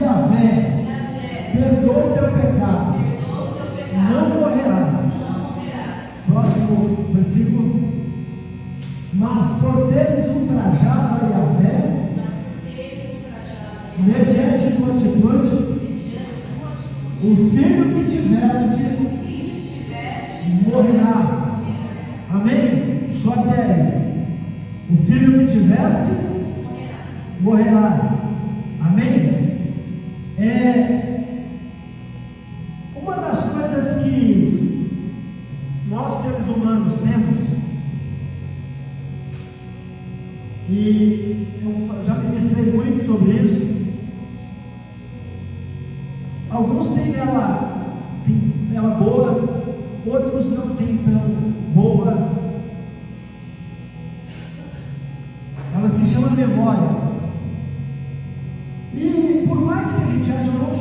Yahvé, perdoa o teu pecado, não morrerás. Próximo versículo. Mas por teres ultrajado a Yahvé, mediante tua atitude, o filho que tiveste morrerá. Amém? Só até aí. O filho que tiveste morrerá. Amém? Uma das coisas que nós seres humanos temos, e eu já ministrei muito sobre isso. Alguns têm ela boa, outros não têm tão boa. Ela se chama memória. E por mais que a gente ache, eu não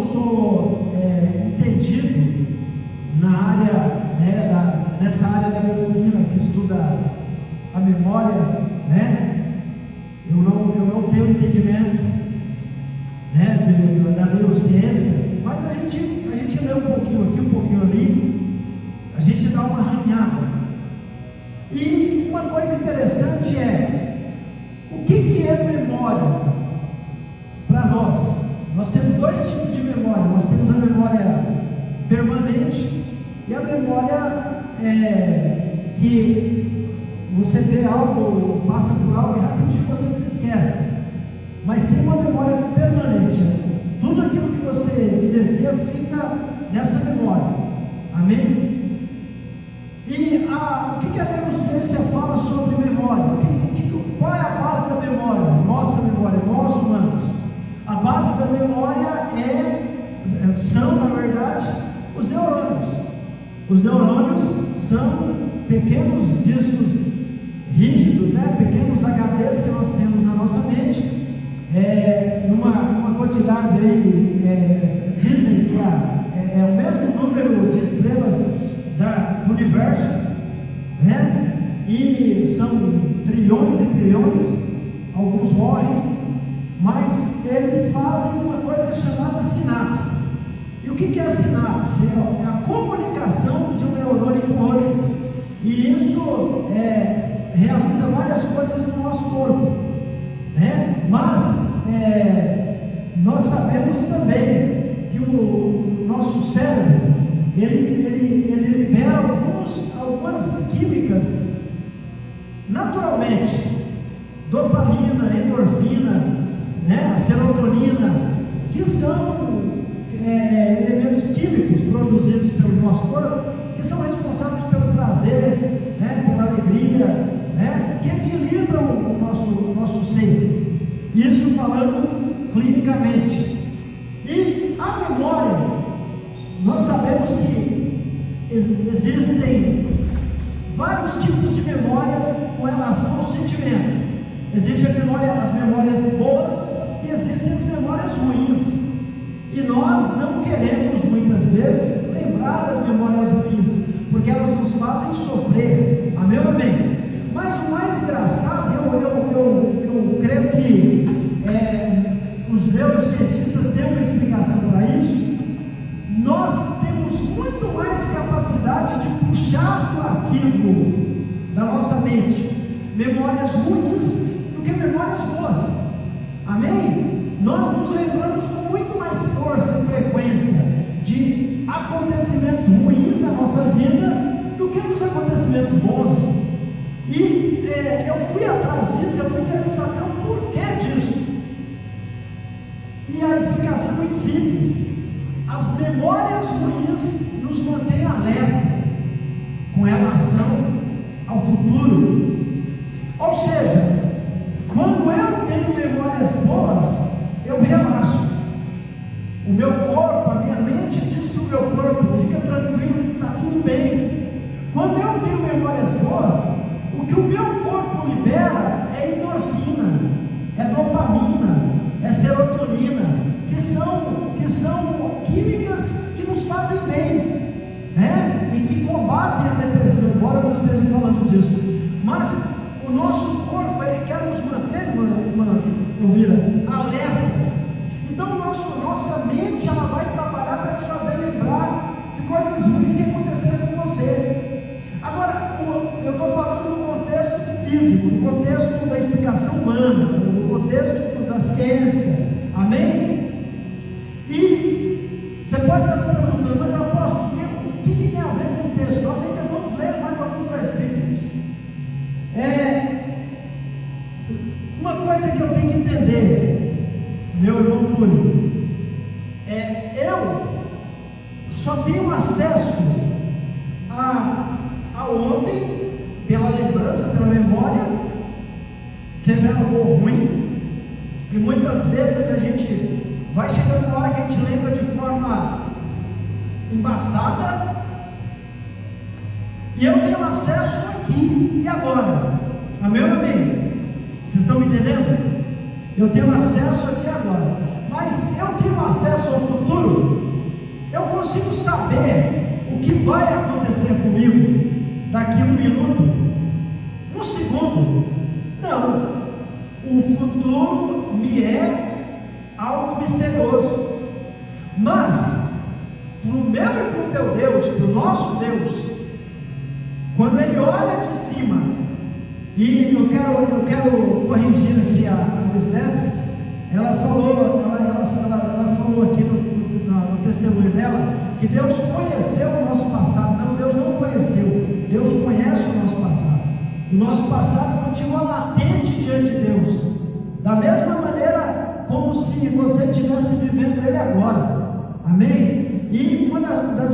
sou entendido na área, nessa área da medicina que estuda a memória, eu não tenho entendimento, da neurociência, mas a gente lê um pouquinho aqui, um pouquinho ali, a gente dá uma arranhada. E uma coisa interessante o que é memória para nós? Nós temos dois tipos de memória. Nós temos a memória permanente e a memória que você vê algo, passa por algo e rapidinho você se esquece. Mas tem uma memória permanente. Tudo aquilo que você vivencia fica nessa memória. Amém? E o que a neurociência fala sobre memória? Qual é a base da memória? Nossa memória, nós humanos. A base da memória são, na verdade, os neurônios. Os neurônios são pequenos discos rígidos, pequenos HDs que nós temos na nossa mente. Numa quantidade aí, dizem que é o mesmo número de estrelas do universo, e são trilhões e trilhões. Alguns morrem, mas eles fazem uma coisa chamada sinapse. E o que é a sinapse? É a comunicação de um neurônio com o outro, e isso realiza várias coisas no nosso corpo, mas nós sabemos também que o nosso cérebro ele libera algumas químicas naturalmente, dopamina, endorfina, a serotonina, que são elementos químicos produzidos pelo nosso corpo, que são responsáveis pelo prazer, pela alegria, que equilibram o nosso ser. Isso falando clinicamente. E a memória, nós sabemos que existem vários tipos de memórias com relação ao sentimento. Existem as memórias boas e existem as memórias ruins. E nós não queremos muitas vezes lembrar das memórias ruins, porque elas nos fazem sofrer. Amém ou amém? Mas o mais engraçado, eu creio que os neurocientistas têm uma explicação para isso. Nós temos muito mais capacidade de puxar do arquivo da nossa mente memórias ruins do que memórias boas. Amém? Nós nos lembramos com muito mais força e frequência de acontecimentos ruins na nossa vida do que dos acontecimentos bons. E eu fui atrás disso, eu fui querer saber o porquê disso. E a explicação é muito simples. As memórias ruins nos mantêm alerta com relação ao futuro. Ou seja, quando eu tenho memórias boas, eu relaxo. O meu corpo, a minha mente diz para o meu corpo: fica tranquilo, está tudo bem. Quando eu tenho memórias boas, o que o meu corpo libera é endorfina, é dopamina, é serotonina, que são químicas que nos fazem bem, e que combatem a depressão, embora eu não esteja falando disso. Mas o nosso corpo, ele quer nos manter, Elvira, alertas. nossa mente ela vai trabalhar para te fazer lembrar de coisas ruins que aconteceram com você. Agora, eu estou falando no contexto físico, no contexto da explicação humana, no contexto da ciência, amém? E você pode estar se perguntando, mas apóstolo, o que tem a ver com o texto? Nós ainda vamos ler mais alguns versículos. Uma coisa que eu tenho que entender, meu irmão Túlio, eu só tenho acesso a ontem, pela lembrança, pela memória, seja ela boa ou ruim, e muitas vezes a gente vai chegando na hora que a gente lembra de forma embaçada, e eu tenho acesso aqui e agora, amém? Vocês estão me entendendo? Eu tenho acesso aqui agora, mas eu tenho acesso ao futuro. Eu consigo saber o que vai acontecer comigo daqui a 1 minuto, 1 segundo. Não, o futuro me é algo misterioso, mas para o meu e para o teu Deus, para o nosso Deus, quando Ele olha de cima, e eu quero corrigir aqui a Luiz Neves, ela falou aqui no testemunho dela, que Deus conheceu o nosso passado. Não, Deus não conheceu, Deus conhece o nosso passado. O nosso passado continua latente diante de Deus, da mesma maneira como se você estivesse vivendo ele agora, amém? E uma das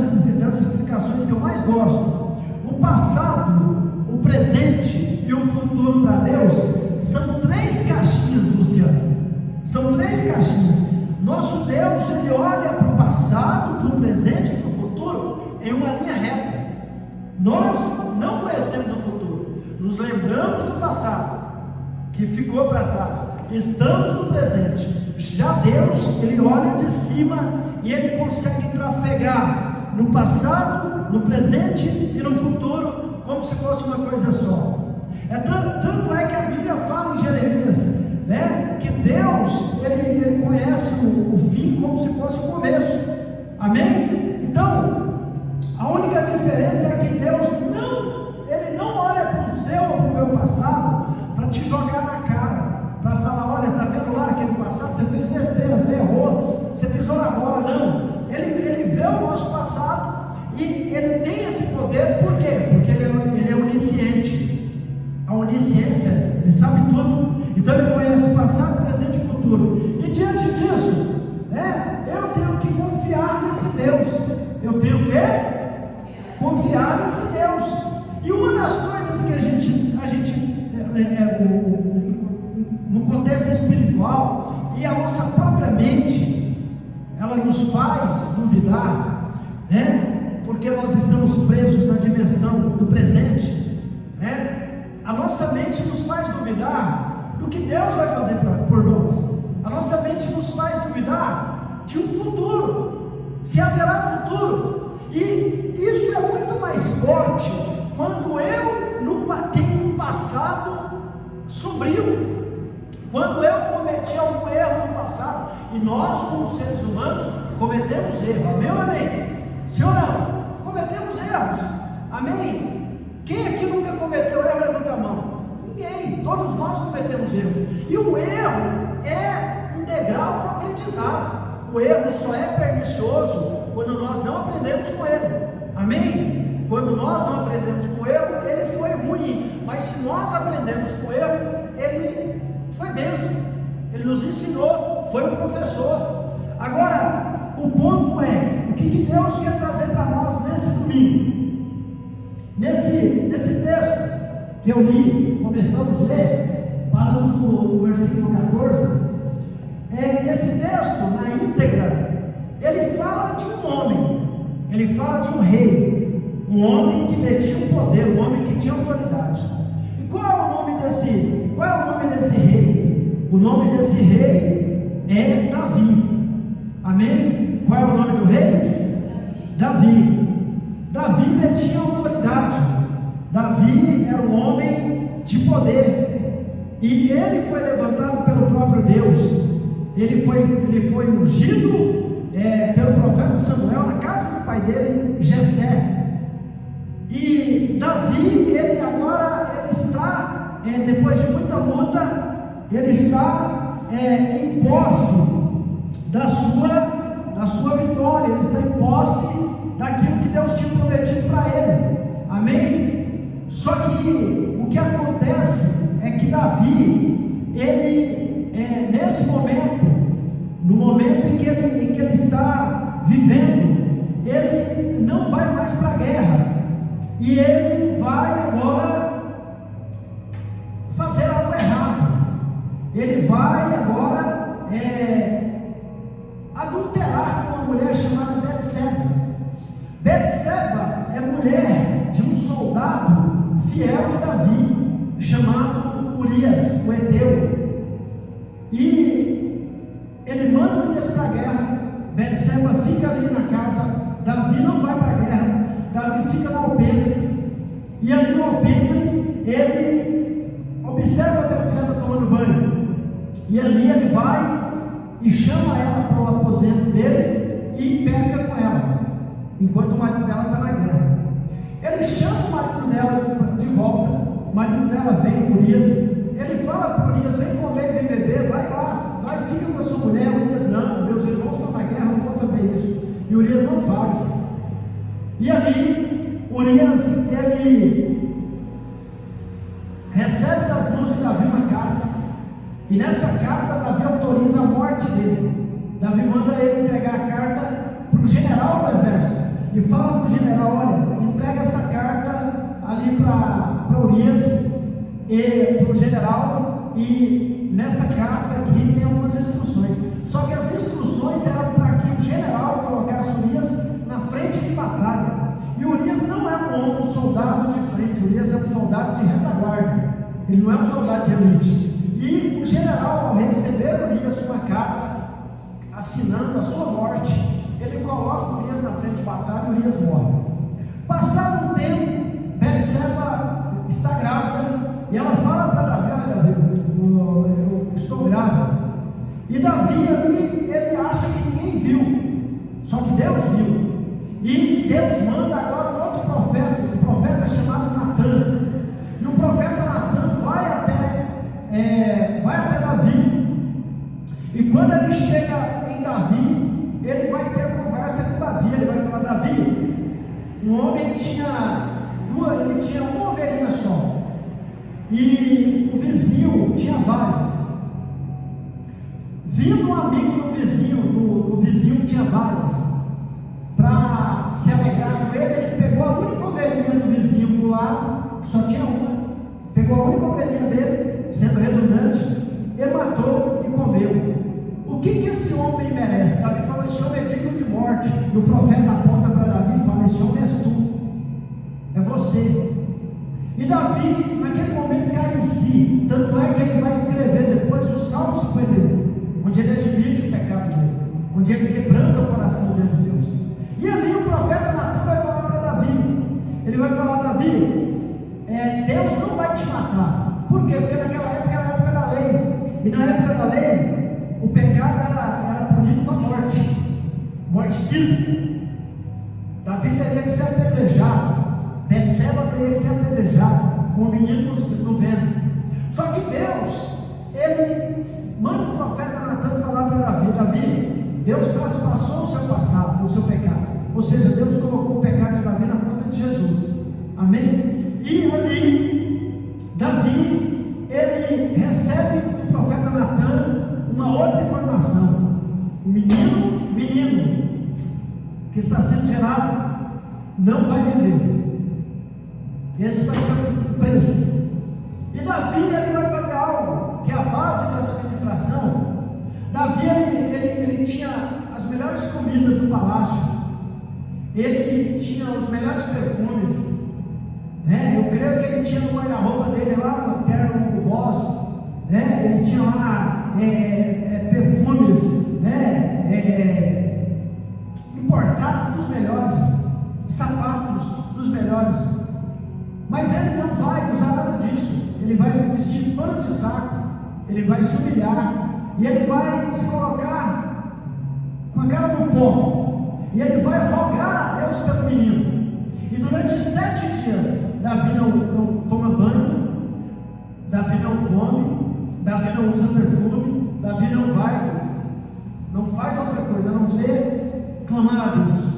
explicações que eu mais gosto, o passado, o presente e o futuro para Deus são 3 caixinhas, Luciano. São 3 caixinhas. Nosso Deus, Ele olha para o passado, para o presente e para o futuro em uma linha reta. Nós não conhecemos o futuro, nos lembramos do passado que ficou para trás, estamos no presente. Já Deus, Ele olha de cima e Ele consegue trafegar no passado, no presente e no futuro, como se fosse uma coisa só. Tanto é que a Bíblia fala em Jeremias, né, que Deus, ele conhece o fim como se fosse o começo, amém? Então, a única diferença é que Deus Ele não olha para o seu ou para o meu passado para te jogar na cara, para falar, olha, está vendo lá aquele passado, você fez besteira, você errou, você pisou na bola. Não, Ele vê o nosso passado e Ele tem esse poder. Por quê? Porque Ele é onisciente. A onisciência, Ele sabe tudo, então Ele conhece passado, presente e futuro. E diante disso, eu tenho que confiar nesse Deus. Eu tenho que confiar nesse Deus. E uma das coisas que a gente no contexto espiritual e a nossa própria mente, ela nos faz duvidar, porque nós estamos presos na dimensão do presente, a nossa mente nos faz duvidar do que Deus vai fazer por nós. A nossa mente nos faz duvidar de um futuro, se haverá futuro. E isso é muito mais forte quando eu tenho um passado sombrio, quando eu cometi algum erro no passado. E nós, como seres humanos, cometemos erros, amém? Sim ou não? Cometemos erros, amém? Quem aqui nunca cometeu erro? Levanta a mão. Ninguém, todos nós cometemos erros. E o erro é um degrau para o aprendizado. O erro só é pernicioso quando nós não aprendemos com ele, amém? Quando nós não aprendemos com o erro, ele foi ruim. Mas se nós aprendemos com o erro, ele foi bênção, ele nos ensinou, foi um professor. Agora, o ponto é, o que Deus quer trazer para nós nesse domingo? Nesse texto que eu li, começamos a ler, paramos no versículo 14, esse texto, na íntegra, ele fala de um homem, ele fala de um rei, um homem que detinha o poder, um homem que tinha autoridade. E qual é o nome desse rei? O nome desse rei é Davi, amém? Qual é o nome do rei? Davi. Davi detinha autoridade. Davi era um homem de poder, e ele foi levantado pelo próprio Deus. Ele foi ungido pelo profeta Samuel na casa do pai dele, Jessé. E Davi, ele está, depois de muita luta, ele está em posse da sua vitória, ele está em posse daquilo que Deus tinha prometido para ele. Amém? Só que o que acontece é que Davi, ele, nesse momento, no momento em que ele está vivendo, ele não vai mais para a guerra, e ele vai agora fazer algo errado. Ele vai agora adulterar com uma mulher chamada Betseba. Betseba é mulher de um soldado fiel de Davi, chamado Urias, o Eteu. E ele manda Urias para a guerra. Betseba fica ali na casa. Davi não vai para a guerra. Davi fica no alpendre. E ali no alpendre, ele observa Betseba tomando banho. E ali ele vai e chama ela para o aposento dele e peca com ela, enquanto o marido dela está na guerra. Ele chama o marido dela de volta. O marido dela vem, Urias. Ele fala para Urias: vem comer, vem beber, vai lá, vai, fica com a sua mulher. Urias: não, meus irmãos estão na guerra, não vou fazer isso. E Urias não faz. E ali, Urias, ele recebe das mãos de Davi uma carta. E nessa carta, Davi autoriza a morte dele. Davi manda ele entregar a carta para o general do exército. E fala para o general: olha, entrega essa carta ali para Urias e para o general. E nessa carta aqui tem algumas instruções. Só que as instruções eram para que o general colocasse Urias na frente de batalha. E Urias não é um soldado de frente. Urias é um soldado de retaguarda. Ele não é um soldado de elite. E o general, ao receber Urias uma carta assinando a sua morte, ele coloca Urias na frente de batalha e Urias morre. Passado um tempo, Betseba está grávida e ela fala para Davi: olha, Davi, eu estou grávida. E Davi ali, ele acha que ninguém viu, só que Deus viu. E Deus manda agora um outro profeta, um profeta chamado Natan. E o profeta Natan vai até Davi. E quando ele chega em Davi, ele vai ter conversa com Davi. Ele vai falar: Davi, um homem tinha uma ovelhinha só, e o vizinho tinha várias. Vindo um amigo do vizinho que tinha várias, para se alegrar com ele, ele pegou a única ovelhinha do vizinho do lado, que só tinha uma, pegou a única ovelhinha dele, sendo redundante, e matou e comeu. O que esse homem merece? Davi fala: esse homem é digno de morte. E o profeta aponta para Davi e fala: esse homem és tu, é você. E Davi, naquele momento, cai em si. Tanto é que ele vai escrever depois o Salmo 51, onde ele admite o pecado dele, onde ele quebranta o coração diante de Deus. E ali o profeta Natan vai falar para Davi. Ele vai falar: Davi, Deus não vai te matar. Por quê? Porque naquela época era a época da lei. E na época da lei, o pecado era punido com a morte física. Davi teria que ser apedrejado. Betseba teria que ser apedrejada com o menino no ventre. Só que Deus, ele manda o profeta Natan falar para Davi: Davi, Deus traspassou o seu passado, o seu pecado. Ou seja, Deus colocou o pecado de Davi na conta de Jesus. Amém? E ali, Davi, ele recebe do profeta Natan uma outra informação: o menino que está sendo gerado não vai viver. Esse vai ser o preço. E Davi, ele vai fazer algo que é a base dessa administração. Davi, ele tinha as melhores comidas do palácio. Ele tinha os melhores perfumes, né? Eu creio que ele tinha no guarda-roupa dele lá, um terno Hugo Boss, né? Ele tinha lá perfumes, né? Importados dos melhores, sapatos dos melhores. Mas ele não vai usar nada disso. Ele vai vestir pano de saco, ele vai se humilhar, e ele vai se colocar com a cara no pó, e ele vai rogar a Deus pelo menino. E durante 7 dias, Davi não toma banho, Davi não come, Davi não usa perfume, Davi não faz outra coisa a não ser clamar a Deus.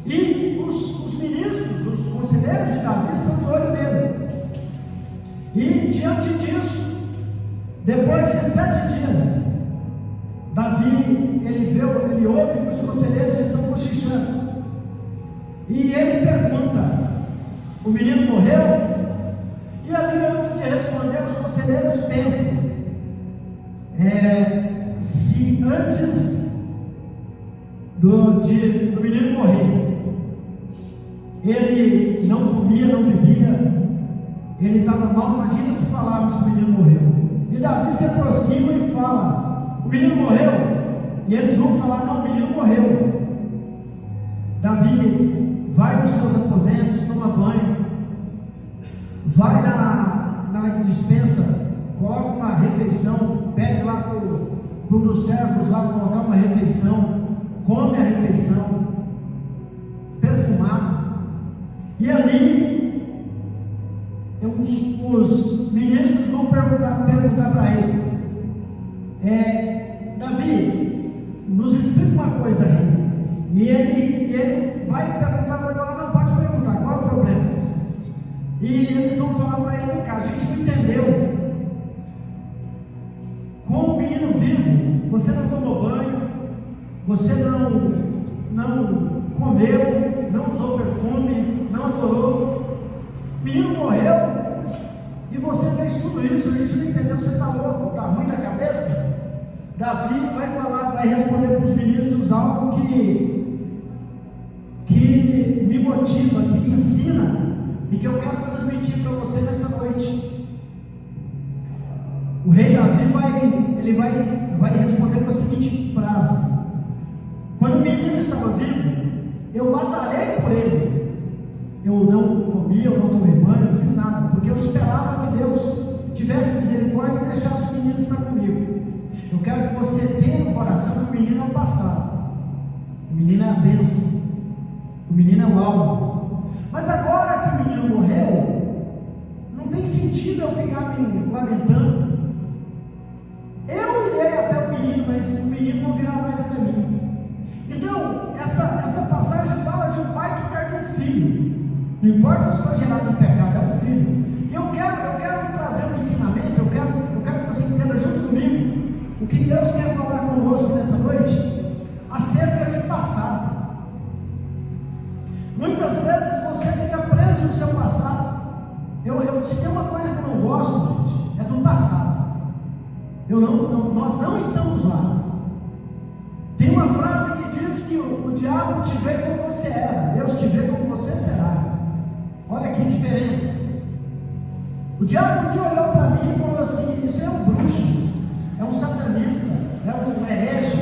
E os ministros, os conselheiros de Davi estão de olho nele. E diante disso, depois de 7 dias, Davi, ele ouve que os conselheiros estão cochichando. E ele pergunta: o menino morreu? E ali, antes de responder, os conselheiros pensam: se antes do menino morrer, ele não comia, não bebia, ele estava mal, imagina se falarmos que o menino morreu. E Davi se aproxima e fala: o menino morreu? E eles vão falar: não, o menino morreu. Davi vai nos seus aposentos, toma banho, vai na despensa, coloca uma refeição, pede lá para um dos servos lá colocar uma refeição, come a refeição, perfumado. E ali, os ministros vão perguntar para ele: Davi, nos explica uma coisa aí. E ele vai perguntar, vai falar: não, pode perguntar, qual é o problema? E eles vão falar para ele: vem cá, a gente não entendeu. Com o menino vivo, você não tomou banho, você não comeu, não usou perfume, não adorou. O menino morreu e você fez tudo isso. A gente não entendeu, você está louco, está ruim da cabeça? Davi vai responder para os ministros algo que me motiva, que me ensina e que eu quero transmitir para você nessa noite. O rei Davi vai responder com a seguinte frase: quando o menino estava vivo, eu batalhei por ele. Eu não comi, eu não tomei banho, eu não fiz nada, porque eu esperava que Deus tivesse misericórdia e deixasse o menino estar comigo. Eu quero que você tenha no coração que o menino é o passado, o menino é a bênção, o menino é o alvo. Mas agora que o menino morreu, não tem sentido eu ficar me lamentando. Eu irei até o menino, mas o menino não virá mais até mim. Então, essa passagem fala de um pai que perde um filho. Não importa se foi gerado em pecado, é um filho. E eu quero trazer um ensinamento, eu quero que você entenda junto comigo o que Deus quer falar conosco nessa noite acerca de passado. Muitas vezes você fica preso no seu passado. Se tem uma coisa que eu não gosto, gente, é do passado. Nós não estamos lá. Tem uma frase que diz que o diabo te vê como você era, Deus te vê como você será. Olha que diferença. O diabo um dia olhou para mim e falou assim: isso é um bruxo, é um satanista, é um herege.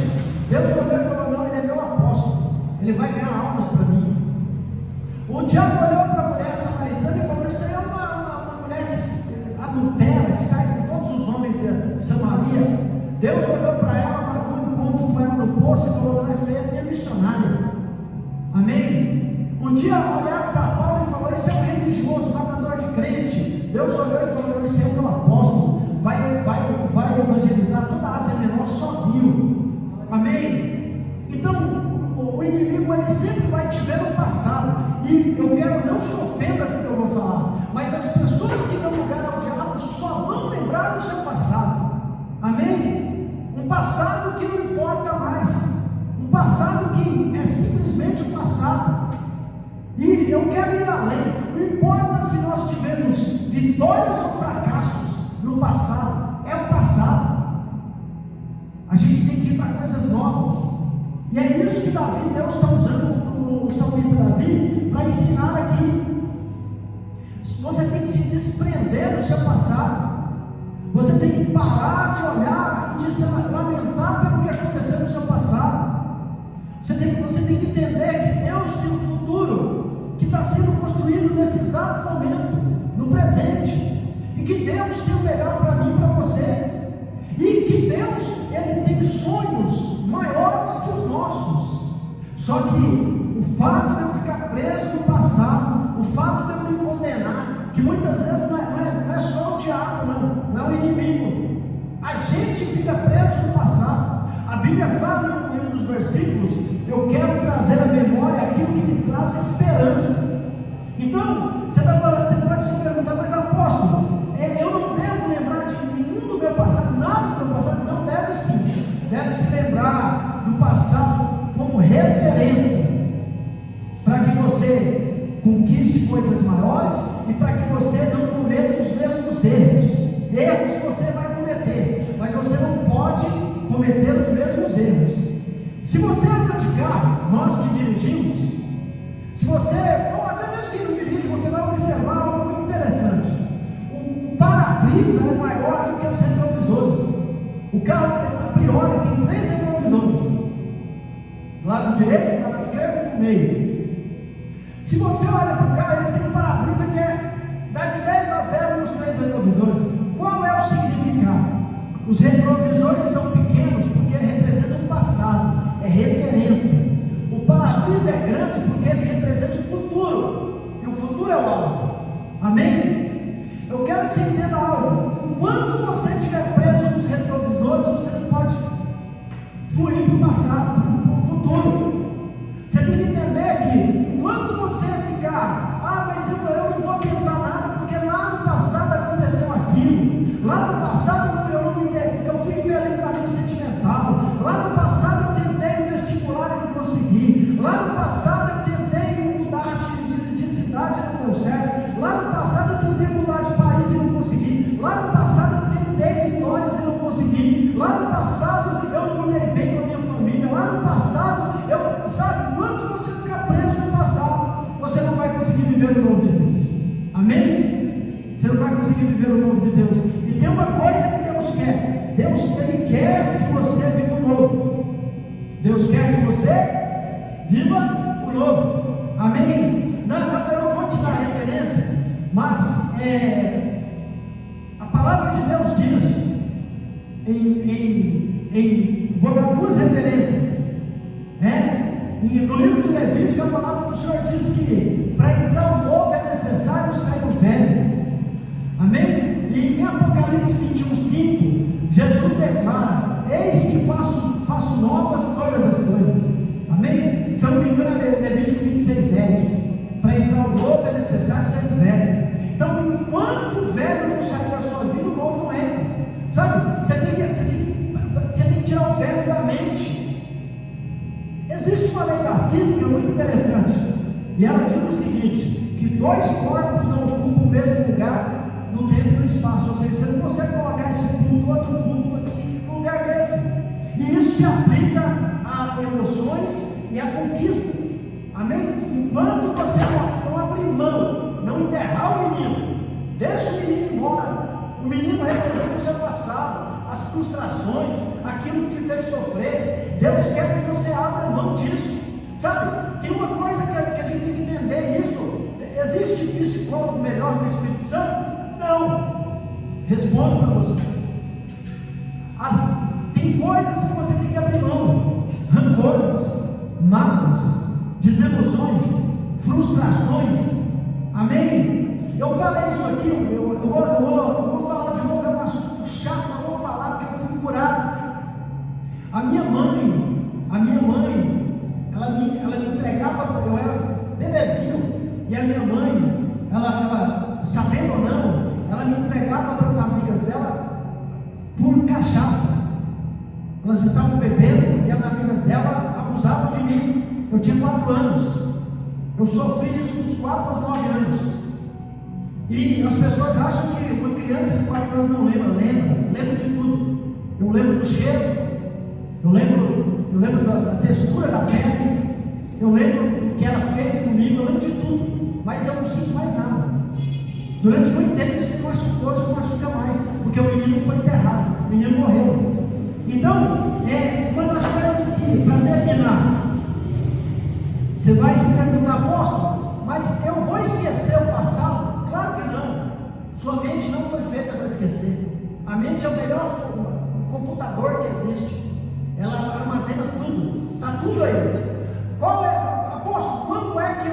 Deus olhou e falou: não, ele é meu apóstolo, ele vai ganhar almas para mim. O diabo olhou para a mulher samaritana e falou: isso aí é uma mulher que adultera, que sai com todos os homens de Samaria. Deus olhou para ela, marcou um encontro com ela no poço e falou: essa aí é minha missionária. Amém? Um dia olharam para Paulo e falou: esse é um religioso, matador de crente. Deus olhou e falou: esse é o meu apóstolo, vai evangelizar toda a Ásia Menor sozinho. Amém? Então, o inimigo ele sempre vai te ver no passado. E eu quero, não se ofenda com o que eu vou falar, mas as pessoas que dão lugar ao diabo só vão lembrar do seu passado. Amém? Um passado que não importa mais, um passado que é simplesmente o passado. E eu quero ir além. Não importa se nós tivemos vitórias ou fracassos no passado, é o passado. A gente tem que ir para coisas novas. E é isso que Deus está usando o salmista Davi para ensinar aqui. Você tem que se desprender do seu passado. Você tem que parar de olhar e de se lamentar pelo que aconteceu no seu passado. Você tem que entender que Deus tem um futuro que está sendo construído nesse exato momento, no presente, e que Deus tem o melhor para mim e para você, e que Deus ele tem sonhos maiores que os nossos. que o fato de eu ficar preso no passado, o fato de eu me condenar, que muitas vezes não é só o diabo, não é o inimigo. A gente fica preso no passado. A Bíblia fala em um dos versículos: eu quero trazer à memória aquilo que me traz esperança. Então, você pode se perguntar, mas apóstolo, eu não devo lembrar de nenhum do meu passado, nada do meu passado? Não, deve sim. Deve se lembrar do passado como referência, para que você conquiste coisas maiores e para que você não cometa os mesmos erros. Erros você vai cometer, mas você não pode cometer os mesmos erros. Se você anda de carro, nós que dirigimos, se você, ou até mesmo que não dirige, você vai observar algo muito interessante. O para-brisa é maior do que os retrovisores. O carro, a priori, tem 3 retrovisores: lado direito, lado esquerdo e no meio. Se você olha para o carro, ele tem um para-brisa que dá de 10 a 0 nos 3 retrovisores. Qual é o significado? Os retrovisores são pequenos porque representam o passado, é referência. O para-brisa é grande porque ele representa o futuro, e o futuro é o alvo. Amém? Eu quero que você entenda algo: enquanto você estiver preso nos retrovisores, você não pode fluir para o passado, para o futuro. Você tem que entender que enquanto você ficar, mas eu não vou tentar nada, porque lá no passado aconteceu aquilo, lá no passado eu fui feliz na vida sentimental, lá no passado eu tentei no vestibular e não consegui, lá no passado eu tentei mudar de cidade e não deu certo, lá no passado eu tentei mudar de país e não consegui, lá no passado eu tentei vitórias e não consegui, lá no passado eu não me dei bem com a minha família, lá no passado sabe, quando você ficar preso no passado, você não vai conseguir viver o novo de Deus. Amém? Você não vai conseguir viver o novo de Deus. E tem uma coisa que Deus quer: Deus, Ele quer que você viva o novo. Deus quer que você viva o novo. Amém? Não, eu não vou te dar referência, mas a palavra de Deus diz vou dar 2 referências, né? No livro de Levítico, a palavra do Senhor diz que para entrar o novo é necessário sair o velho. Amém? E em Apocalipse 21:5, Jesus declara: eis que faço novas todas as coisas. Amém? Se eu não me engano, é Levítico 26:10. Para entrar o novo é necessário sair o velho. Então, enquanto o velho não sair da sua vida, o novo não entra. Sabe? Você tem que tirar o velho da mente. Existe uma lei da física muito interessante, e ela diz o seguinte: que 2 corpos não ocupam o mesmo lugar no tempo e no espaço. Ou seja, você não consegue colocar esse ponto, outro ponto aqui, num lugar desse. E isso se aplica a emoções e a conquistas. Amém? Enquanto você não abrir mão, não enterrar o menino, deixa o menino embora. O menino representa o seu passado, as frustrações, aquilo que te fez sofrer. Deus quer que você abra mão disso. Sabe, tem uma coisa que a gente tem que entender isso: existe psicólogo melhor que o Espírito Santo? Não. Respondo para você. Tem coisas que você tem que abrir mão: rancores, mágoas, desilusões, frustrações. Amém? Eu falei isso aqui, eu vou falar de novo, é um assunto chato, mas eu vou falar porque eu fui curado. A minha mãe, ela me entregava, eu era bebezinho, e a minha mãe, ela sabendo ou não, ela me entregava para as amigas dela por cachaça. Elas estavam bebendo e as amigas dela abusavam de mim. Eu tinha 4 anos, eu sofri isso dos 4 aos 9 anos. E as pessoas acham que uma criança de 4 anos não lembra de tudo. Eu lembro do cheiro, eu lembro da textura da pele, eu lembro do que era feito comigo, eu lembro de tudo, mas eu não sinto mais nada. Durante muito tempo isso me machucou, hoje não machuca mais, porque o menino foi enterrado, o menino morreu. Então, uma das coisas que, para terminar, você vai se perguntar: apóstolo, mas eu vou esquecer o passado? Claro que não. Sua mente não foi feita para esquecer. A mente é o melhor computador que existe. Ela armazena tudo, está tudo aí. Qual é Apóstolo, quando é que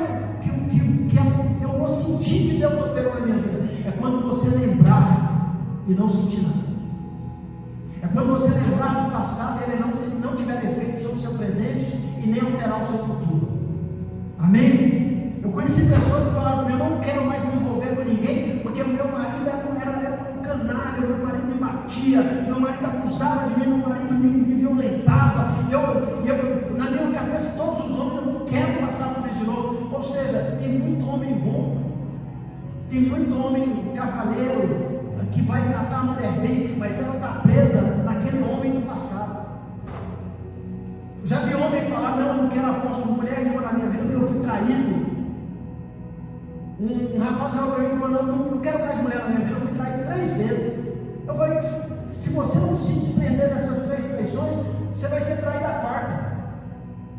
eu vou sentir que Deus operou na minha vida? É quando você lembrar e não sentir nada. É quando você lembrar do passado e ele não tiver efeito sobre o seu presente e nem alterar o seu futuro. Amém? Eu conheci pessoas que falaram: eu não quero mais me envolver com ninguém, porque o meu marido era um canalha, meu marido me batia, meu marido abusava de mim, meu marido me violentava. Na minha cabeça, todos os homens, eu não quero passar por isso de novo. Ou seja, tem muito homem bom, tem muito homem cavaleiro que vai tratar a mulher bem, mas ela está presa naquele homem do passado. Já vi homem falar: não, eu não quero apóstolo, mulher nenhuma na minha vida, porque eu fui traído. Um rapaz falou para mim: não quero mais mulher na minha vida, eu fui traído 3 vezes. Eu falei: se você não se desprender dessas 3 traições, você vai ser traído a 4ª.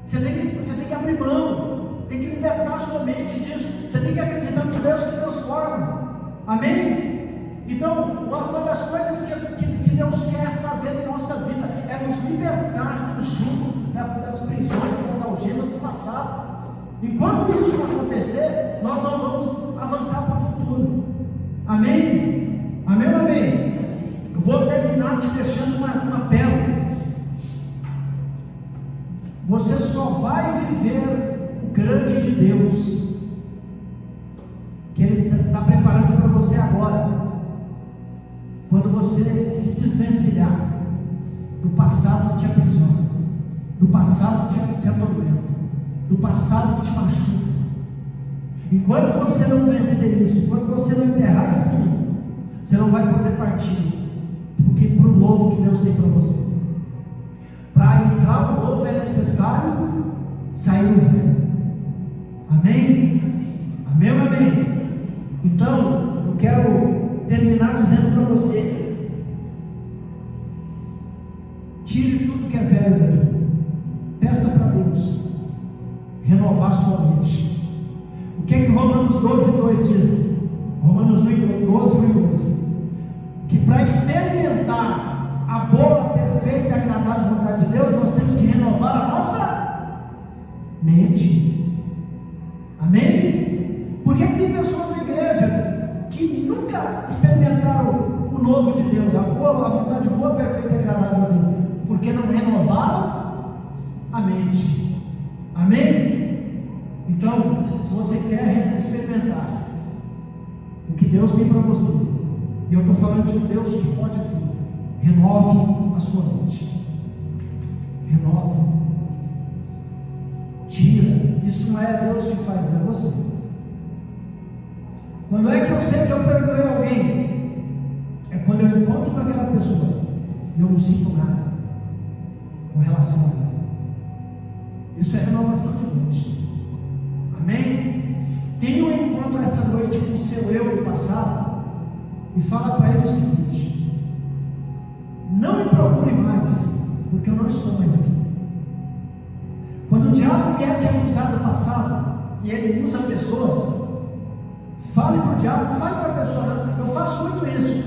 Você tem que abrir mão, tem que libertar a sua mente disso. Você tem que acreditar no Deus que transforma. Amém? Então, uma das coisas que Deus quer fazer em nossa vida é nos libertar do jugo, das prisões, das algemas do passado. Enquanto isso não acontecer, nós não vamos avançar para o futuro. Amém? Amém ou amém? Eu vou terminar te deixando uma pérola. Você só vai viver o grande de Deus que Ele está preparando para você agora, quando você se desvencilhar do passado que te aprisiona, do passado que te atormenta, do passado que te machuca. Enquanto você não vencer isso, enquanto você não enterrar isso aqui, você não vai poder partir para o novo que Deus tem para você. Para entrar no novo é necessário sair do velho. Amém? Amém ou amém? Então, eu quero terminar dizendo para você: tire tudo que é velho daqui. Peça para Deus renovar sua mente. O que é que Romanos 12:2 diz? Romanos 12:2: que para experimentar a boa, perfeita e agradável vontade de Deus, nós temos que renovar a nossa mente. Amém? Por que tem pessoas na igreja que nunca experimentaram o novo de Deus, a vontade boa, perfeita e agradável dele? Porque não renovaram a mente. Amém? Então, se você quer experimentar o que Deus tem para você, e eu estou falando de um Deus que pode tudo, renove a sua mente. Renove. Tira. Isso não é Deus que faz, não é você. Quando é que eu sei que eu perdoei alguém? É quando eu encontro com aquela pessoa e eu não sinto nada com relação a ela. Isso é renovação de mente. Amém? Tenha um encontro essa noite com o seu eu do passado e fala para ele o seguinte: não me procure mais, porque eu não estou mais aqui. Quando o diabo vier te acusar do passado e ele usa pessoas, fale para o diabo, fale para a pessoa: não, eu faço muito isso.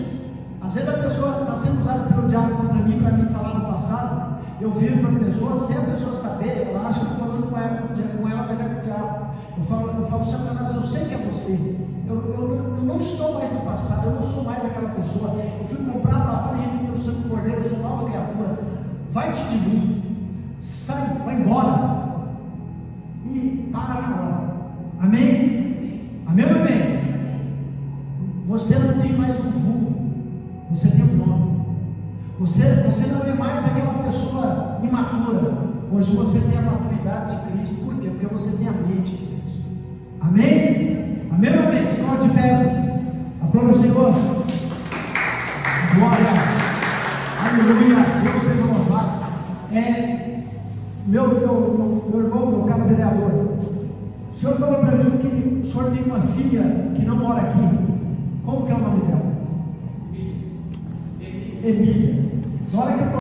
Às vezes a pessoa está sendo usada pelo diabo contra mim, para mim falar do passado. Eu viro para a pessoa, sem a pessoa saber, ela acha que eu estou falando com ela, mas é com o diabo. Eu falo: Satanás, eu sei que é você. Eu não estou mais no passado, eu não sou mais aquela pessoa. Eu fui comprado, lavado e remido pelo sangue do Cordeiro, eu sou nova criatura. Vai-te de mim, sai, vai embora e para na hora. Amém? Amém ou amém? Você não tem mais um vulgo, você tem um nome. Você não é mais aquela pessoa imatura. Hoje você tem a maturidade de Cristo. Por quê? Porque você tem a mente de Cristo. Amém? Amém ou amém? Escola de pés. Aplauda o Senhor. Glória. Aleluia. Deus seja louvado. Meu irmão, meu cabo vereador, o senhor falou para mim que o senhor tem uma filha que não mora aqui. Como que é o nome dela? Emília. Na hora que eu